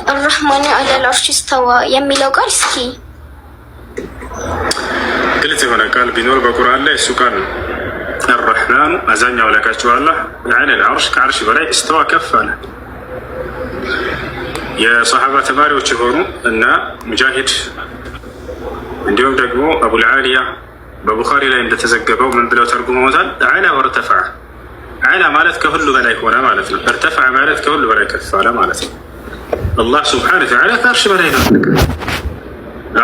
الرحمن على العرش استوى የሚለው ቃል እስኪ ግልጽ የሆነ ቃል ቢኖር በቁርአን ላይ እሱ ቃል ነው። الرحمن አዛኛው ለካቸው አላህ على العرش ከዓርሽ በላይ استوى ከፍ አለ። የሰሃባ ተማሪዎች የሆኑ እና ሙጃሂድ እንዲሁም ደግሞ አቡል ዓሊያ በቡኻሪ ላይ እንደተዘገበው ምን ብለው ተርጉመውታል? አላ ወርተፈዐ። አላ ማለት ከሁሉ በላይ ሆነ ማለት ነው። እርተፈዐ ማለት ከሁሉ በላይ ከፍ አለ ማለት ነው። አላህ ሱብሓነሁ ወተዓላ ከዓርሽ በላይ ነው።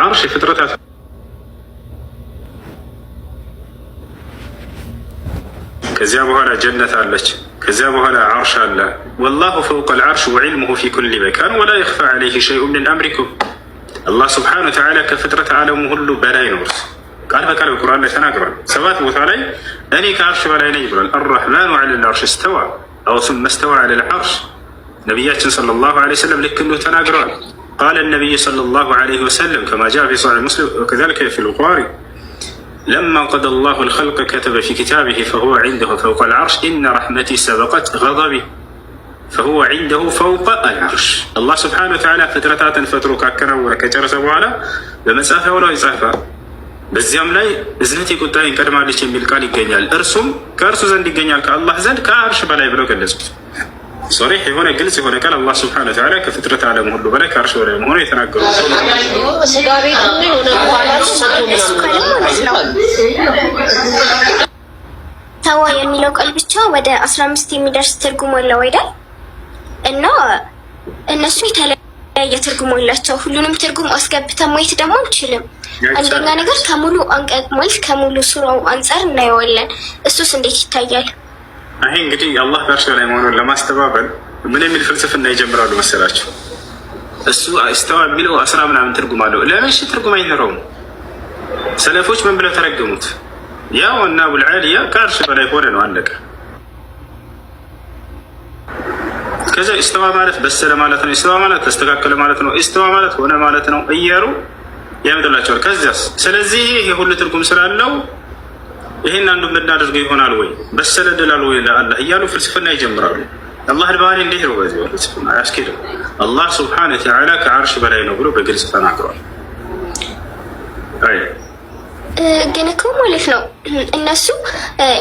ዓርሽ ፍጥረታት ከዚያ በኋላ ጀነት አለች። ከዚያ በኋላ ዓርሽ አለ። ወላሁ ፈውቀል ዓርሽ ወዒልሙሁ ፊ ኩሊ መካን ወላ የኽፋ ዐለይሂ ሸይኡን ሚን አምሪኩም። አላህ ሱብሓነሁ ወተዓላ ከፍጥረት ዓለሙ ሁሉ በላይ ነው። ቃል በቃል በቁርአን ላይ ተናግሯል። 7 ቦታ ላይ እኔ ከዓርሽ በላይ ነኝ ብሏል። አርረሕማኑ ዐለል ዓርሽ እስተዋ አው ሱመ እስተዋ ዐለል ዓርሽ። ነቢያችን ሰለላሁ ዐለይሂ ወሰለም ልክ እንዲሁ ተናግረዋል። ቃለ ነቢዩ ሰለላሁ ዐለይሂ ወሰለም ከማ ጃአ ፊ ሶሒሕ ሙስሊም ወከዛሊከ ፊል ቡኻሪ ለማ ቀደ አላሁ አልኸልቀ ከተበ ፊ ኪታቢሂ ፈሁወ ዒንደሁ ፈውቀል ዓርሽ ኢነ ረሕመቲ ሰበቀት ገضቢ ፈሁወ ዒንደሁ ፈውቀ አልዓርሽ። አላህ ስብሓነሁ ወተዓላ ፍጥረታትን ፈጥሮ ካከናወነ ከጨረሰ በኋላ በመጽሐፊያው ላይ ይጻፋል። በዚያም ላይ እዝነቴ ቁጣዬን ቀድማለች የሚል ቃል ይገኛል። እርሱም ከእርሱ ዘንድ ይገኛል ከአላህ ዘንድ ከዓርሽ በላይ ብለው ገለጹት። ሶሪሕ የሆነ ግልጽ የሆነ ቃል አላህ ስብሓነሁ ወተዓላ ከፍጥረት ዓለም ሁሉ በላይ ከዓርሽ በላይ መሆኑ የተናገሩ ተዋ የሚለው ቃል ብቻ ወደ 15 የሚደርስ ትርጉም አለው አይደል? እና እነሱ የተለያየ ትርጉም አላቸው። ሁሉንም ትርጉም አስገብተን ማየት ደግሞ አንችልም። አንደኛ ነገር ከሙሉ አንቀጽ ማለት ከሙሉ ሱራው አንጻር እናየዋለን። እሱስ እንዴት ይታያል? ይሄ እንግዲህ አላህ ከዓርሽ በላይ መሆኑን ለማስተባበል ምን የሚል ፍልስፍና ይጀምራሉ መሰላቸው? እሱ ኢስተዋ የሚለው 10 ምናምን ትርጉም አለው። ለምን ትርጉም አይኖረውም? ሰለፎች ምን ብለው ተረገሙት? ያው እና አቡል ዓሊያ ከዓርሽ በላይ ሆነ ነው፣ አለቀ። ከዛ ኢስተዋ ማለት በሰለ ማለት ነው፣ ኢስተዋ ማለት ተስተካከለ ማለት ነው፣ ኢስተዋ ማለት ሆነ ማለት ነው እያሉ ያመጣላቸዋል። ከዚያስ ስለዚህ ይሄ ሁሉ ትርጉም ስላለው ይሄን አንዱ ምናደርገው ይሆናል ወይ በሰለ ደላል ወይ ለአላህ እያሉ ፍልስፍና ይጀምራሉ። አላህ ባህሪ እንዴት ነው? በዚህ ፍልስፍና አያስኬድም። አላህ ሱብሓነሁ ወተዓላ ከዓርሽ በላይ ነው ብሎ በግልጽ ተናግሯል። ግን እኮ ማለት ነው እነሱ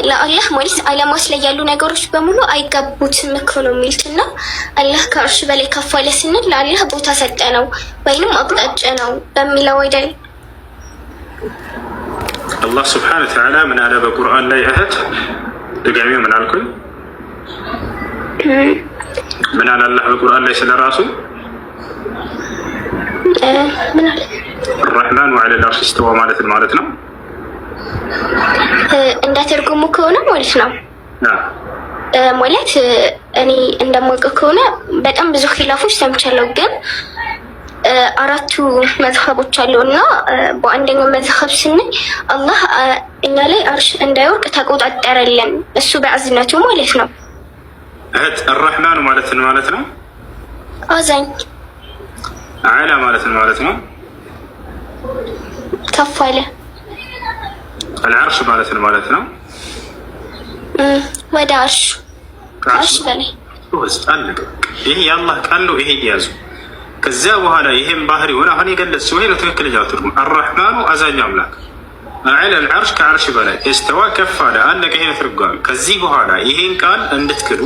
ለአላህ ማለት ዓለማት ላይ ያሉ ነገሮች በሙሉ አይገቡትም እኮ ነው የሚሉት። እና አላህ ከዓርሽ በላይ ከፍ አለ ስንል ለአላህ ቦታ ሰጠ ነው ወይንም አቅጣጫ ነው በሚለው አይደል? አላህ ስብሓነሁ ወተዓላ ምን አለ በቁርአን ላይ? እህት ድጋሚ ምን አልኩኝ? ምን አለ አላህ በቁርአን ላይ ስለራሱ? ምን አለ? الرحمن وعلى العرش استوى ማለት ነው። እንደ ትርጉሙ ከሆነ ማለት ነው ማለት እኔ እንደማውቀው ከሆነ በጣም ብዙ ኺላፎች ሰምቻለሁ። ግን 4 መዝሀቦች አሉ እና በአንደኛው መዝሀብ ስንል አላህ እኛ ላይ ዓርሽ እንዳይወርቅ ተቆጣጠረልን እሱ በአዝነቱ ማለት ነው። እህት الرحمن ማለት ነው አዛኝ አላ ማለት ነው ከፍ አለ። العرش ማለት ነው ወደ ዓርሽ በላይ አለቀ። ይሄ የአላህ ቃል ነው። ይሄ ያዙ። ከዚያ በኋላ ይሄን ባህሪ ሆነ አሁን የገለጽ ሲሆን ነው ትክክለኛው ትርጉም። الرحمن አዛኝ አምላክ على العرش ከዓርሽ በላይ استوى ከፍ አለ፣ አለቀ። ይሄ ትርጓሜ። ከዚህ በኋላ ይሄን ቃል እንድትክዱ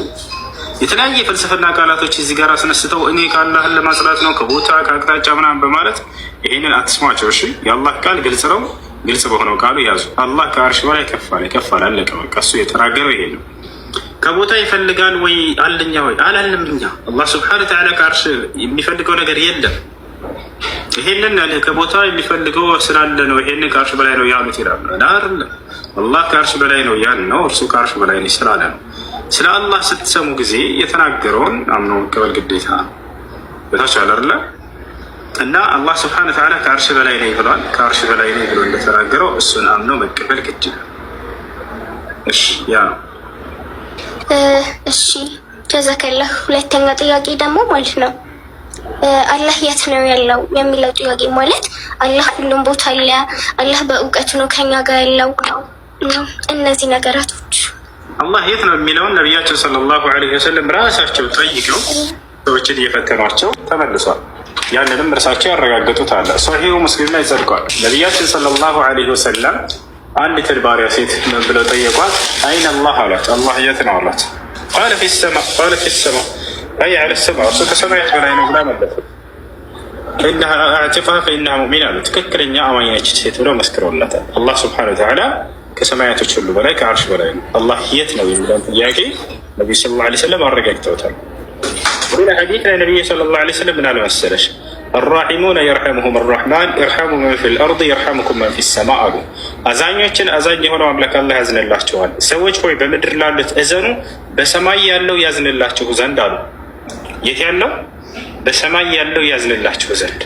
የተለያየ ፍልስፍና ቃላቶች እዚህ ጋር አስነስተው እኔ ከአላህን ለማጽዳት ነው ከቦታ ከአቅጣጫ ምናምን በማለት ይሄንን አትስሟቸው። እሺ የአላህ ቃል ግልጽ ነው። ግልጽ በሆነው ቃሉ ያዙ። አላህ ከዓርሽ በላይ ከፍ አለ፣ አለቀ። በቃ እሱ የተናገረው ይሄ ነው። ከቦታ ይፈልጋል ወይ አለኛ ወይ አላለም። እኛ አላህ ሱብሓነሁ ወተዓላ ከዓርሽ የሚፈልገው ነገር የለም። ይሄንን ከቦታ የሚፈልገው ስላለ ነው ይሄንን ከዓርሽ በላይ ነው ያሉት ይላሉ። አይደለም፣ አላህ ከዓርሽ በላይ ነው ያን ነው እርሱ ከዓርሽ በላይ ነው ስላለ ነው። ስለ አላህ ስትሰሙ ጊዜ የተናገረውን አምኖ መቀበል ግዴታ ነው። በታቻለ አይደለ? እና አላህ ሱብሓነሁ ወተዓላ ከዓርሽ በላይ ነው ብሏል። ከዓርሽ በላይ ነው ብሎ እንደተናገረው እሱን አምኖ መቀበል ግድ ነው። እሺ ያ ነው። እሺ ጀዛከላህ። ሁለተኛ ጥያቄ ደግሞ ማለት ነው አላህ የት ነው ያለው የሚለው ጥያቄ ማለት አላህ ሁሉም ቦታ አለ፣ አላህ በእውቀቱ ነው ከኛ ጋር ያለው። እነዚህ ነገራቶች አላህ የት ነው የሚለውን ነቢያችን ሰለላሁ ዐለይሂ ወሰለም ራሳቸው ጠይቀው ሰዎችን እየፈተኗቸው ተመልሷል። ያንንም እርሳቸው ያረጋገጡት አለ። ሶሒሁ ሙስሊም ላይ ጸድቋል። ነቢያችን ሰለላሁ ዐለይሂ ወሰለም አንዲትን ባሪያ ሴት ምን ብለው ጠየቋት? አይነ አላህ አሏት። አላህ የት ነው አሏት። ቃለ ፊ ሰማ አይ ዐለ ሰማ፣ እርሱ ከሰማያት በላይ ነው ብላ መለሰ። አዕቲቅሃ ፈኢነሃ ሙእሚና አሉ። ትክክለኛ አማኝ ነች ሴት ብለው መስክረውላታል። አላህ ሱብሓነሁ ወተዓላ ከሰማያቶች ሁሉ በላይ ከአርሽ በላይ ነው። አላህ የት ነው የሚለውን ጥያቄ ነቢዩ ሰለላሁ ዐለይሂ ወሰለም አረጋግጠውታል። ሌላ ሐዲስ ላይ ነቢዩ ሰለላሁ ዐለይሂ ወሰለም ምን አለ መሰለሽ? አራሒሙነ የርሐሙሁም አራሕማን የርሐሙ መን ፊል አርድ የርሐሙኩም መን ፊስ ሰማ አሉ። አዛኞችን አዛኝ የሆነው አምላክ አላህ ያዝንላቸዋል። ሰዎች ሆይ በምድር ላሉት እዘኑ፣ በሰማይ ያለው ያዝንላችሁ ዘንድ አሉ። የት ያለው? በሰማይ ያለው ያዝንላችሁ ዘንድ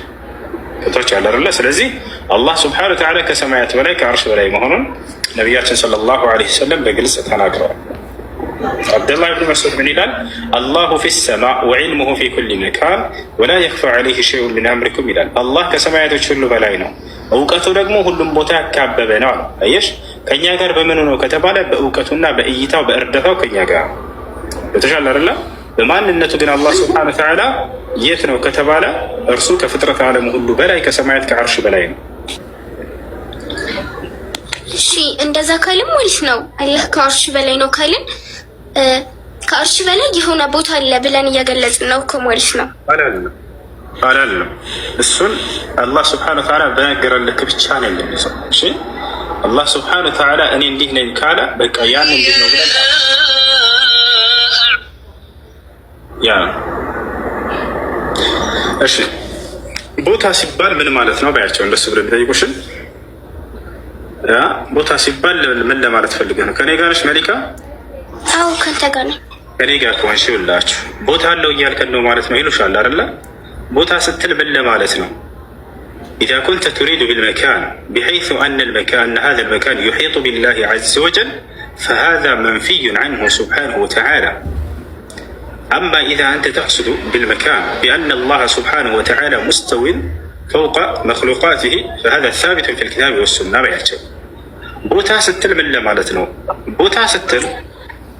ቶች ያለ አይደለ? ስለዚህ አላህ ሱብሓነሁ ወተዓላ ከሰማያት በላይ ከአርሽ በላይ መሆኑን ነቢያችን ሰለላሁ ዐለይሂ ወሰለም በግልጽ ተናግረዋል። አብደላህ ብን መስዑድ ምን ይላል? አላሁ ፊ ሰማ ወዕልሙሁ ፊ ኩሊ መካን ወላ የኽፋ ዐለይሂ ሸይኡን ሚን አምሪኩም ይላል። አላህ ከሰማያቶች ሁሉ በላይ ነው፣ እውቀቱ ደግሞ ሁሉም ቦታ ያካበበ ነው። አየሽ፣ ከእኛ ጋር በምኑ ነው ከተባለ በእውቀቱና በእይታው በእርዳታው ከእኛ ጋር በተሻለ አይደለ? በማንነቱ ግን አላህ ስብሐነ ወተዓላ የት ነው ከተባለ እርሱ ከፍጥረት ዓለም ሁሉ በላይ ከሰማያት ከአርሽ በላይ ነው። እሺ እንደዛ ካልን ማለት ነው አላህ ከአርሽ በላይ ነው ካልን ከአርሽ በላይ የሆነ ቦታ አለ ብለን እየገለጽን ነው እኮ ማለት ነው። አላለም። እሱን አላህ ስብሐነ ወተዓላ በነገረን ልክ ብቻ ነው የሚሰው። እሺ አላህ ስብሐነ ወተዓላ እኔ እንዲህ ነኝ ካለ በቃ ያን እንዲህ ነው ብለን ያ እሺ ቦታ ሲባል ምን ማለት ነው ባያቸው እንደሱ ብለን ቢጠይቁሽን ቦታ ሲባል ምን ለማለት ፈልገህ ነው? ከኔ ጋር ነሽ መሊካ? አዎ ከአንተ ጋር ነኝ። ከኔ ጋር ከሆንሽ ይኸውላችሁ ቦታ አለው እያልከን ነው ማለት ነው ይሉሻል አይደለ? ቦታ ስትል ምን ለማለት ነው? إذا كنت تريد بالمكان بحيث أن هذا المكان يحيط بالله عز وجل فهذا منفي عنه سبحانه وتعالى. أما إذا أنت تقصد بالمكان بأن الله سبحانه وتعالى مستو فوق مخلوقاته فهذا ثابت في الكتاب والسنة بيعتبر. ቦታ ስትል ምን ለማለት ነው? ቦታ ስትል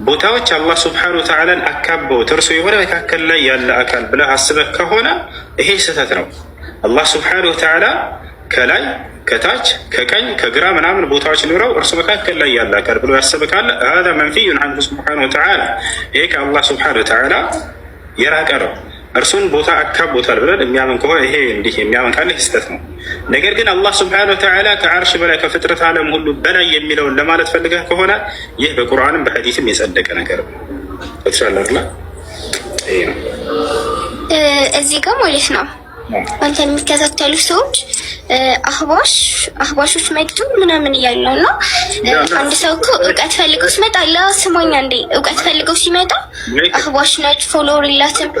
ቦታዎች አላህ ስብሐነሁ ወተዓላን አካበውት እርሱ የሆነ መካከል ላይ ያለ አካል ብለህ አስበህ ከሆነ ይሄ ስህተት ነው። አላህ ስብሐነሁ ወተዓላ ከላይ ከታች ከቀኝ ከግራ ምናምን ቦታዎች ኖረው እርሱ መካከል ላይ ያለ አካል ብሎ ያሰበ ካለ هذا منفي عنه سبحانه وتعالى ይሄ ከአላህ ስብሐነሁ ወተዓላ የራቀ ነው። እርሱን ቦታ አካቦታል ብለን የሚያምን ከሆነ ይሄ እንዲህ የሚያምን ካለ ስህተት ነው። ነገር ግን አላህ ስብሐነሁ ወተዓላ ከአርሽ በላይ ከፍጥረት ዓለም ሁሉ በላይ የሚለውን ለማለት ፈልገህ ከሆነ ይህ በቁርአንም በሐዲስም የጸደቀ ነገር ነው። ተሻለርላ ይሄ ነው እዚህ ጋር ማለት ነው። አንተ የሚከታተሉ ሰዎች አህባሾች መጡ ምናምን እያሉ ነው እና አንድ ሰው እኮ እውቀት ፈልገው ሲመጣ ስሞኛ እንዴ እውቀት ፈልገው ሲመጣ አህባሽ ነች ፎሎወር የላትም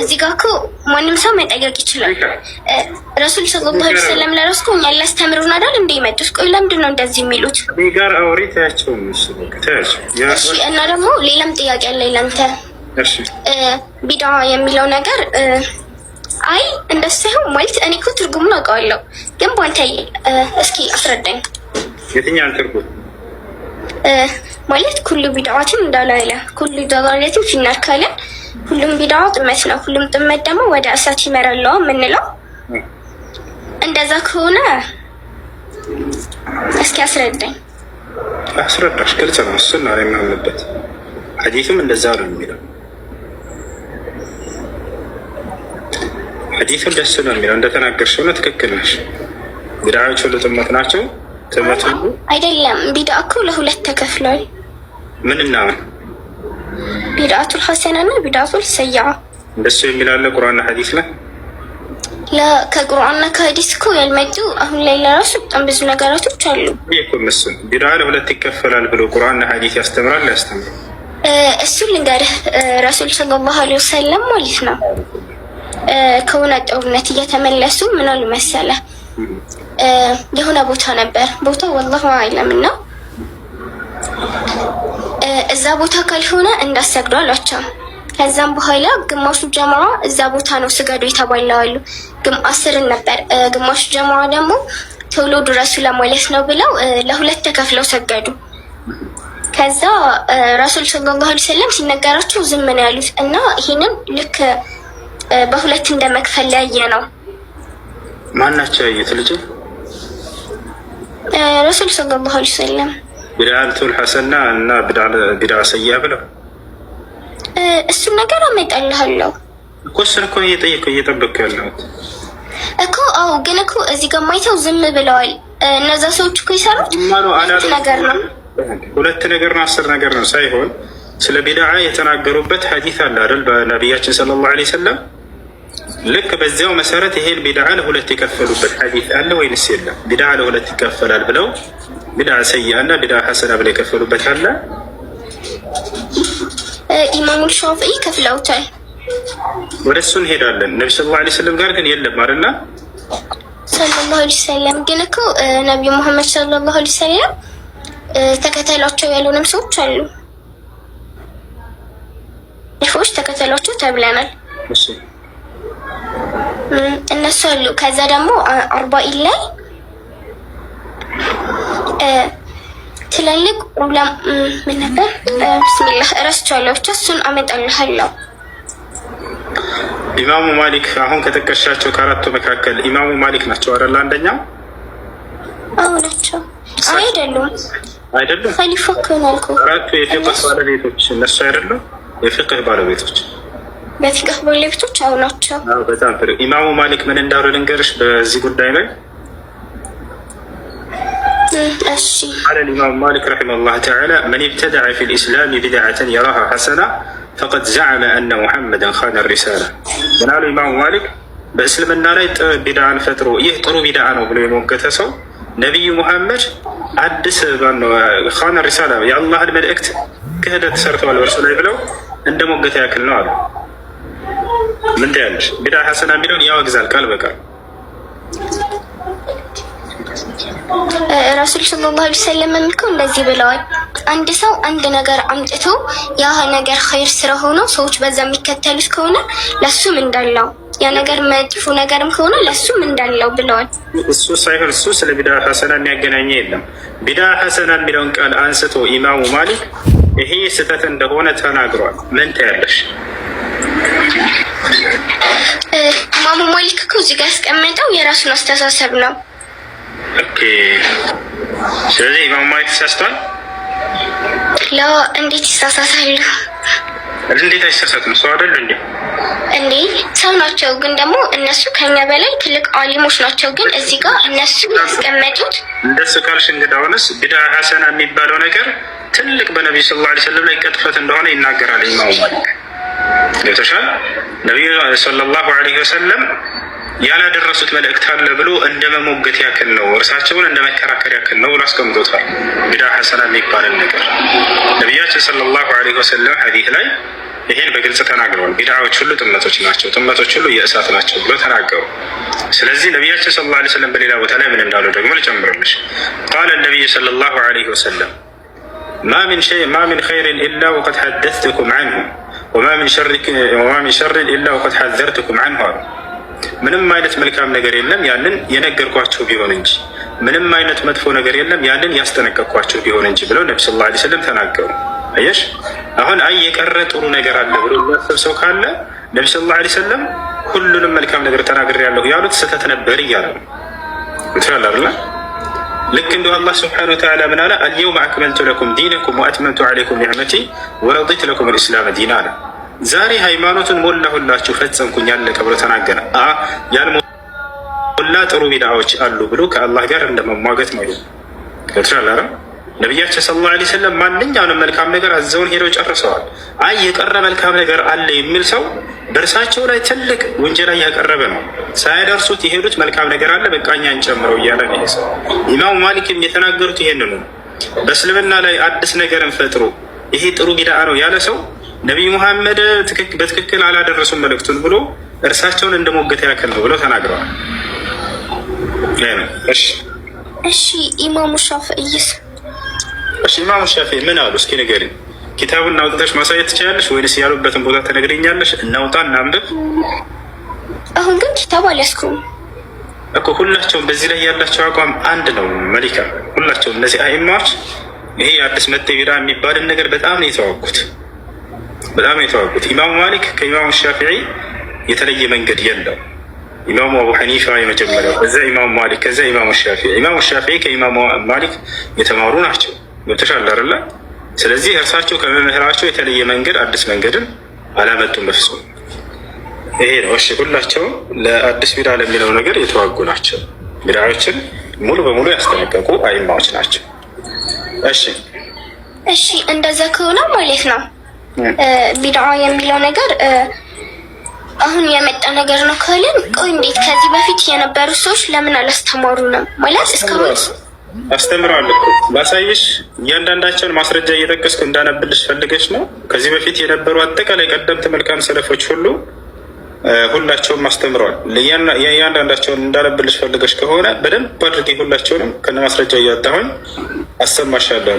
እዚህ ጋር እኮ ማንም ሰው መጠየቅ ይችላል። ረሱል ሰለላሁ ዐለይሂ ወሰለም ለራሱ እኮ እኛን ሊያስተምሩን አይደል እንደ ይመጡት። ቆይ ለምንድን ነው እንደዚህ የሚሉት? ጋር አውሪታቸው ታያቸው። እሺ እና ደግሞ ሌላም ጥያቄ አለ ለአንተ። እሺ ቢድዓ የሚለው ነገር አይ እንደሱ ሳይሆን ማለት እኔ እኮ ትርጉሙን አውቀዋለሁ፣ ግን ባንተ እስኪ አስረዳኝ። የትኛውን ትርጉም? ማለት ኩሉ ቢድዓትን እንዳላለ ኩሉ ዳላለትን ፊናር ካለ ሁሉም ቢድዓ ጥመት ነው፣ ሁሉም ጥመት ደግሞ ወደ እሳት ይመራል የምንለው እንደዛ ከሆነ እስኪ አስረዳኝ። አስረዳሽ። ግልጽ ነው። እሱን ነው የማምንበት። ሐዲስም እንደዛ ነው የሚለው። ሐዲስም ደስ ነው የሚለው። እንደተናገርሽው ነው፣ ትክክል ነሽ። ቢድዓዎች ሁሉ ጥመት ናቸው። ጥመት ሁሉ አይደለም። ቢድዓ እኮ ለሁለት ተከፍሏል። ምንና ምን? ቢድዓቱል ሐሰናና ቢድዓቱል ሰይዓ እንደሱ የሚላለ ቁርአንና ሐዲስ ላይ ከቁርአንና ከሐዲስ እኮ ያልመጡ አሁን ላይ ለራሱ በጣም ብዙ ነገራቶች አሉ። ይሄ መስል ቢድዓ ለሁለት ይከፈላል ብሎ ቁርአንና ሐዲስ ያስተምራል ያስተምራል። እሱን ልንገርህ ረሱል ሰለላሁ ዐለይሂ ወሰለም ማለት ነው ከሆነ ጦርነት እየተመለሱ ምን አሉ መሰለህ? የሆነ ቦታ ነበር፣ ቦታው ወላሂ አዕለም እና እዛ ቦታ ካልሆነ እንዳሰግዱ አሏቸው። ከዛም በኋላ ግማሹ ጀማዓ እዛ ቦታ ነው ስገዱ የተባለዋሉ። 10 ነበር። ግማሹ ጀማዓ ደግሞ ቶሎ ድረሱ ለማለት ነው ብለው ለሁለት ተከፍለው ሰገዱ። ከዛ ረሱል ሰለላሁ ዐለይሂ ወሰለም ሲነገራቸው ዝም ነው ያሉት እና ይሄንን ልክ በሁለት እንደመክፈል ያየ ነው። ማናቸው ያዩት ልጅ? ረሱል ሰለላሁ ዐለይሂ ወሰለም ቢድዓቱል ሐሰና እና ቢድዓ ሰይአ ብለው እሱን ነገር አመጣልሃለሁ እኮ። እሱን እኮ እየጠበቅኩ ያለሁት እኮ። አዎ ግን እኮ እዚህ ጋር ማይተው ዝም ብለዋል። እነዛ ሰዎች እኮ ይሰሩት ነገር ነው። ሁለት ነገር ነው፣ 10 ነገር ነው ሳይሆን ስለ ቢድዓ የተናገሩበት ሐዲስ አለ አይደል? በነቢያችን ሰለላሁ ዐለይሂ ወሰለም ልክ በዚያው መሰረት ይሄን ቢድዓ ለሁለት የከፈሉበት ሐዲስ አለ ወይንስ የለም? ቢድዓ ለሁለት ይከፈላል ብለው ቢድዓ ሰይአ እና ቢድዓ ሐሰና ብለው የከፈሉበት አለ። ኢማሙ ሻፊዒ ከፍለውታል። ወደ እሱ እንሄዳለን። ነቢ ሰለላሁ ዐለይሂ ወሰለም ጋር ግን የለም አይደል? ሰለላሁ ዐለይሂ ወሰለም ግን እኮ ነቢዩ ሙሐመድ ሰለላሁ ዐለይሂ ወሰለም ተከተሏቸው ያሉንም ሰዎች አሉ። ፎች ተከተሏቸው ተብለናል። እሺ እነሱ አሉ። ከዛ ደግሞ 40 ላይ ትላልቅ ዑለማ ምን ነበር? ቢስሚላህ እረስቻለሁ። ብቻ እሱን አመጣልሃለሁ። ኢማሙ ማሊክ አሁን ከጠቀሻቸው ከአራቱ መካከል ኢማሙ ማሊክ ናቸው አይደል? አንደኛው አዎ ናቸው። አይደሉም ኸሊፋ እኮ ነው ያልኩህ። አራቱ የፊቅህ ባለቤቶች እነሱ አይደሉም? የፊቅህ ባለቤቶች በፊቅህ ባለቤቶች አዎ ናቸው። አዎ በጣም ጥሩ። ኢማሙ ማሊክ ምን እንዳሉ ልንገርሽ በዚህ ጉዳይ ላይ። قال الإمام مالك رحمه الله تعالى: من ابتدع في الإسلام بدعة يراها حسنة فقد زعم أن محمدا خان الرسالة. قال الإمام مالك بإسلامنا لا بدعة فترة يهطروا بدعة بلو يموقت سو نبي محمد عدس خان الرسالة يا الله الملئكت كهدت سرتوا الرسول بلو عند موقت ياكل نار من دانش بدعة حسنة بلون يا وجزال قال بقى ረሱል ሰለላሁ ዐለይሂ ወሰለም የሚልከው እንደዚህ ብለዋል። አንድ ሰው አንድ ነገር አምጥቶ ያ ነገር ኸይር ስራ ሆኖ ሰዎች በዛ የሚከተሉት ከሆነ ለሱም እንዳለው ያ ነገር መጥፎ ነገርም ከሆነ ለሱም እንዳለው ብለዋል። እሱ ሳይሆን እሱ ስለ ቢድዓ ሐሰና የሚያገናኘ የለም። ቢድዓ ሐሰና የሚለውን ቃል አንስቶ ኢማሙ ማሊክ ይሄ ስህተት እንደሆነ ተናግሯል። ምን ታያለሽ? ኢማሙ ማሊክ እኮ እዚህ ጋር ያስቀመጠው የራሱን አስተሳሰብ ነው። ኦኬ ስለዚህ ኢማሙ ማሊክ ተሳስቷል? እንዴት ይሳሳታሉ? እንዴት አይሳሳትም? ሰው አይደል እንዴ? እንዴ ሰው ናቸው፣ ግን ደግሞ እነሱ ከኛ በላይ ትልቅ አሊሞች ናቸው። ግን እዚህ ጋር እነሱ ያስቀመጡት እንደሱ ካልሽ እንግዳውንስ ቢድዓ ሐሰና የሚባለው ነገር ትልቅ በነብዩ ሰለላሁ ዐለይሂ ወሰለም ላይ ቅጥፈት እንደሆነ ይናገራል ኢማሙ ማሊክ። ገብቶሻል? ነብዩ ሰለላሁ ዐለይሂ ወሰለም ያላደረሱት መልእክት አለ ብሎ እንደ መሞገት ያክል ነው፣ እርሳቸውን እንደ መከራከር ያክል ነው ብሎ አስቀምጦታል። ቢድዓ ሐሰና የሚባልን ነገር ነቢያችን ሰለላሁ ዐለይሂ ወሰለም ሐዲስ ላይ ይሄን በግልጽ ተናግረዋል። ቢድዓዎች ሁሉ ጥመቶች ናቸው፣ ጥመቶች ሁሉ የእሳት ናቸው ብሎ ተናገሩ። ስለዚህ ነቢያችን ሰለላሁ ዐለይሂ ወሰለም በሌላ ቦታ ላይ ምን እንዳሉ ደግሞ ልጨምርልሽ። ቃለ ነቢዩ ሰለላሁ ዐለይሂ ወሰለም ማ ሚን ኸይሪን ኢላ ወቀድ ሐደስቱኩም ዐንሁ ወማ ሚን ሸርን ኢላ ወቀድ ሐዘርቱኩም ዐንሁ አሉ። ምንም አይነት መልካም ነገር የለም ያንን የነገርኳቸው ቢሆን እንጂ፣ ምንም አይነት መጥፎ ነገር የለም ያንን ያስጠነቀቅኳቸው ቢሆን እንጂ ብለው ነቢ ሰለላሁ ዐለይሂ ወሰለም ተናገሩ። አየሽ፣ አሁን የቀረ ጥሩ ነገር አለ ብሎ የሚያስብ ሰው ካለ ነቢ ሰለላሁ ዐለይሂ ወሰለም ሁሉንም መልካም ነገር ተናግሬያለሁ ያሉት ስህተት ነበር እያለ ነው። ትላላላ ልክ እንደ አላህ ስብሓነሁ ወተዓላ ምን አለ? አልየውመ አክመልቱ ለኩም ዲነኩም ወአትመምቱ ዐለይኩም ኒዕመቲ ወረዲቱ ለኩም ልእስላመ ዲና አለ። ዛሬ ሃይማኖቱን ሞላሁላችሁ ፈጸምኩኝ ያለቀ ብሎ ተናገረ። ያልሞላ ጥሩ ቢድዓዎች አሉ ብሎ ከአላህ ጋር እንደመሟገት ነው። ገብቶሻል? ነቢያችን ሰለላሁ ዐለይሂ ወሰለም ማንኛውንም መልካም ነገር አዘውን ሄደው ጨርሰዋል። የቀረ መልካም ነገር አለ የሚል ሰው በእርሳቸው ላይ ትልቅ ውንጀላ እያቀረበ ነው። ሳያደርሱት የሄዱት መልካም ነገር አለ በቃ እኛን ጨምረው እያለ ነው ሰው። ኢማሙ ማሊክም የተናገሩት ይሄንኑ ነው። በእስልምና ላይ አዲስ ነገርን ፈጥሮ ይሄ ጥሩ ቢድዓ ነው ያለ ሰው ነቢይ ሙሐመድ በትክክል አላደረሱም መልእክቱን ብሎ እርሳቸውን እንደ ሞገት ያክል ነው ብለው ተናግረዋል። እሺ ኢማሙ ሻፊዒስ? እሺ ኢማሙ ሻፊዒ ምን አሉ? እስኪ ንገሪኝ። ኪታቡን አውጥተሽ ማሳየት ትችላለሽ ወይንስ ያሉበትን ቦታ ትነግሪኛለሽ? እናውጣ እናንብብ። አሁን ግን ኪታቡ አልያዝኩም እኮ። ሁላቸውም በዚህ ላይ ያላቸው አቋም አንድ ነው መሊካ። ሁላቸውም እነዚህ አኢማዎች ይሄ አዲስ መጤ ቢድዓ የሚባልን ነገር በጣም ነው የተዋጉት። ኢማሙ ማሊክ ከኢማሙ ሻፊዒ የተለየ መንገድ የለው። ኢማሙ አቡ ሐኒፋ የመጀመሪያው፣ ከዛ ኢማሙ ማሊክ፣ ከዛ ኢማሙ ሻፊዒ። ኢማሙ ሻፊዒ ከኢማሙ ማሊክ የተማሩ ናቸው። ገብቶሻል አይደለ? ስለዚህ እርሳቸው ከመምህራቸው የተለየ መንገድ አዲስ መንገድን አላመጡም በፍጹም። ይሄ ነው። እሺ ሁላቸውም ለአዲስ ቢድዓ ለሚለው ነገር የተዋጉ ናቸው። ቢድዓዎችን ሙሉ በሙሉ ያስጠነቀቁ አይማዎች ናቸው። እሺ እንደዛ ከሆነ ማለት ነው ቢድዓ የሚለው ነገር አሁን የመጣ ነገር ነው ካልን፣ ቆይ እንዴት ከዚህ በፊት የነበሩ ሰዎች ለምን አላስተማሩንም? ማለት እስካሁን አስተምረዋል እኮ ባሳይሽ፣ እያንዳንዳቸውን ማስረጃ እየጠቀስኩ እንዳነብልሽ ፈልገሽ ነው። ከዚህ በፊት የነበሩ አጠቃላይ ቀደምት መልካም ሰለፎች ሁላቸውም አስተምረዋል። እያንዳንዳቸውን እንዳነብልሽ ፈልገሽ ከሆነ በደንብ አድርጌ ሁላቸውንም ከነ ማስረጃ እያወጣሁኝ አሰማሻለሁ።